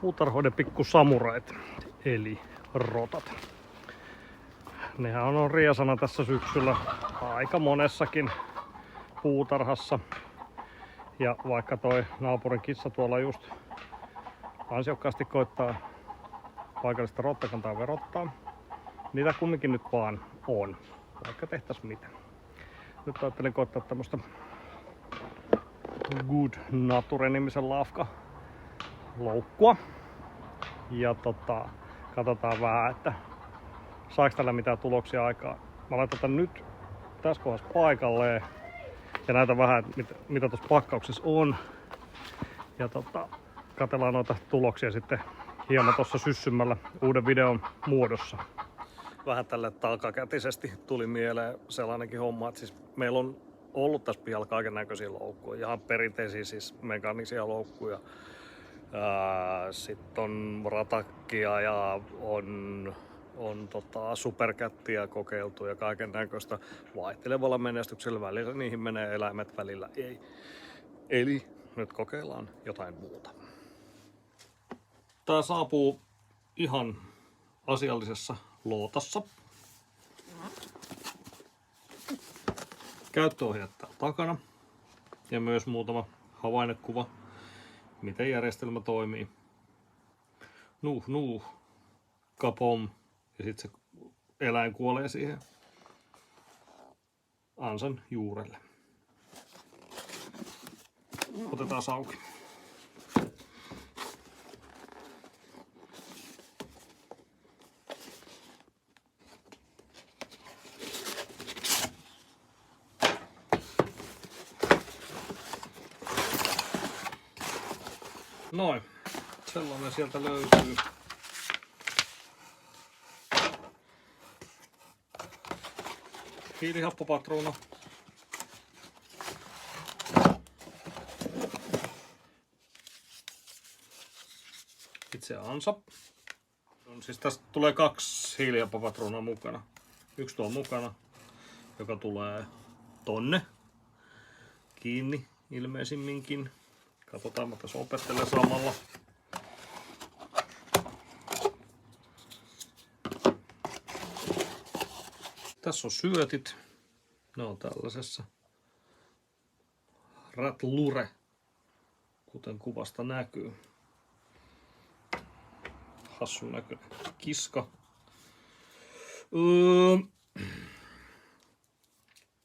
puutarhoiden pikkusamurait, eli rotat. Nehän on riesana tässä syksyllä aika monessakin puutarhassa. Ja vaikka toi naapurin kissa tuolla just ansiokkaasti koittaa paikallista rottakantaa verottaa, niitä kumminkin nyt vaan on, vaikka tehtäis mitä. Nyt ajattelin koittaa tämmöstä Good Nature-nimisen loukkua. Ja katsotaan vähän, että saaks tällä mitään tuloksia aikaa. Mä laitan tän nyt tässä kohdassa paikalleen ja näytän vähän, mitä tuossa pakkauksessa on. Ja katsellaan noita tuloksia sitten hieman tuossa syssymällä uuden videon muodossa. Vähän tälle takakätisesti tuli mieleen sellainenkin homma, että siis meillä on ollut tässä pihalla kaiken näköisiä loukkuja, ihan perinteisiä siis mekaanisia loukkuja. Sitten on ratakkia ja on superkättiä kokeiltu ja kaiken näköistä vaihtelevalla menestyksellä. Välillä niihin menee eläimet, välillä ei. Eli nyt kokeillaan jotain muuta. Tää saapuu ihan asiallisessa lootassa. Käyttöohjeet täällä takana ja myös muutama havainnekuva, miten järjestelmä toimii. Nuh, kapom, ja sitten se eläin kuolee siihen ansan juurelle. Otetaan auki. Noin, sellainen sieltä löytyy. Hiilihappopatruuna. Itse ansa. Siis tästä tulee 2 hiilihappopatruunaa mukana. Yksi tuo mukana, joka tulee tonne kiinni ilmeisimminkin. Katsotaan, mä tässä opettelen samalla. Tässä on syötit. Ne on tällaisessa ratlure, kuten kuvasta näkyy. Hassun näköinen kiska.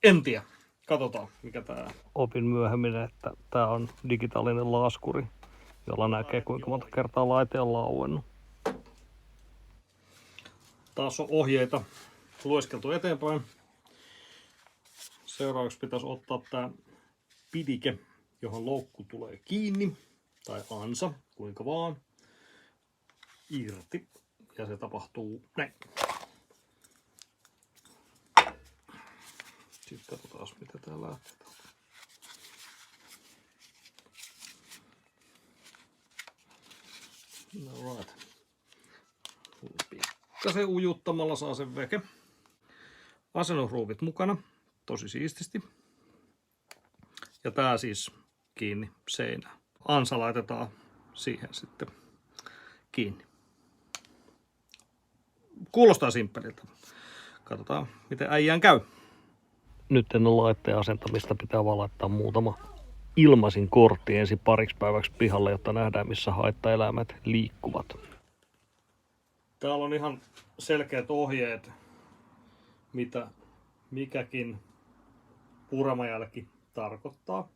En tiedä. Katsotaan, mikä tää on. Opin myöhemmin, että tää on digitaalinen laskuri, jolla näkee kuinka monta kertaa laite on lauennut. Taas on ohjeita lueskeltu eteenpäin. Seuraavaksi pitäisi ottaa tää pidike, johon loukku tulee kiinni, tai ansa, kuinka vaan, irti. Ja se tapahtuu näin. Sitten katsotaan, mitä tää lähtee. No right. Pikkasen ujuttamalla saa sen veke. Asennusruuvit mukana, tosi siististi. Ja tää siis kiinni seinään. Ansa laitetaan siihen sitten kiinni. Kuulostaa simppeliltä. Katsotaan, miten äijään käy. Nyt ennen laitteen asentamista pitää vaan laittaa muutama ilmaisin kortti ensin pariksi päiväksi pihalle, jotta nähdään missä haittaeläimet liikkuvat. Täällä on ihan selkeät ohjeet, mitä mikäkin puramajälki tarkoittaa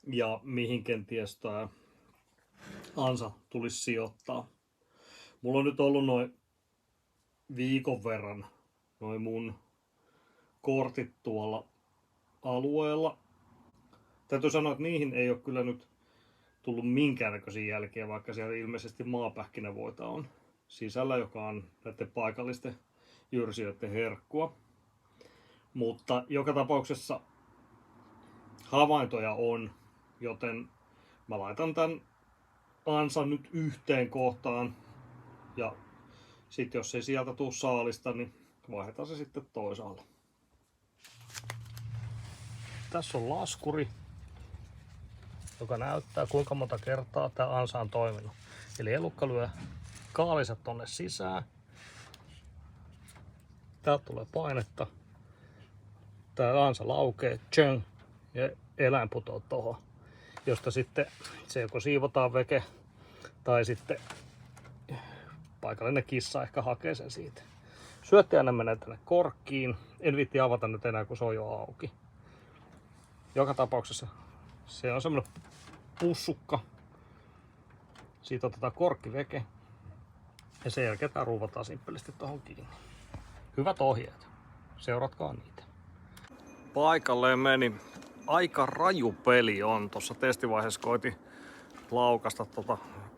ja mihin kenties tää ansa tulisi sijoittaa. Mulla on nyt ollut noin viikon verran noin mun kortit tuolla alueella. Täytyy sanoa, että niihin ei ole kyllä nyt tullut minkäännäköisiä jälkiä, vaikka siellä ilmeisesti maapähkinävoita on sisällä, joka on näiden paikallisten jyrsijöiden herkkua. Mutta joka tapauksessa havaintoja on, joten mä laitan tämän ansan nyt yhteen kohtaan ja sitten jos ei sieltä tule saalista, niin vaihdetaan se sitten toisaalle. Tässä on laskuri, joka näyttää kuinka monta kertaa tämä ansa on toiminut. Eli elukka lyö kaaliset tonne sisään. Täältä tulee painetta. Tää ansa laukee, tjöng, ja eläin putoaa tohon. Josta sitten se joko siivotaan veke tai sitten paikallinen kissa ehkä hakee sen siitä. Syötti aina menee tänne korkkiin. En viitti avata nyt enää, kun se on jo auki. Joka tapauksessa se on semmonen pussukka. Siitä otetaan korkkiveke. Ja sen jälkeen tää ruuvataan simppelisti tohon kiinni. Hyvät ohjeet. Seuratkaa niitä. Paikalleen meni. Aika raju peli on. Tuossa testivaiheessa koitin laukasta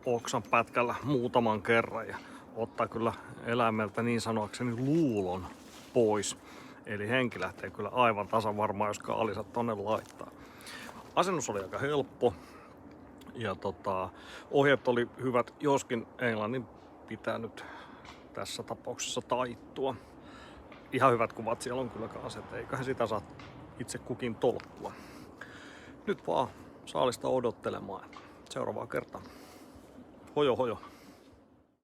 oksan pätkällä muutaman kerran ja ottaa kyllä eläimeltä niin sanoakseni luulon pois. Eli henki lähtee kyllä aivan tasan varmaan, jos kaalisat tonne laittaa. Asennus oli aika helppo ja ohjeet oli hyvät, joskin englannin pitää nyt tässä tapauksessa taittua. Ihan hyvät kuvat siellä on kyllä kanssa, että eiköhän sitä saa itse kukin tolkkua. Nyt vaan saalista odottelemaan. Seuraavaa kertaa. Hojo hojo.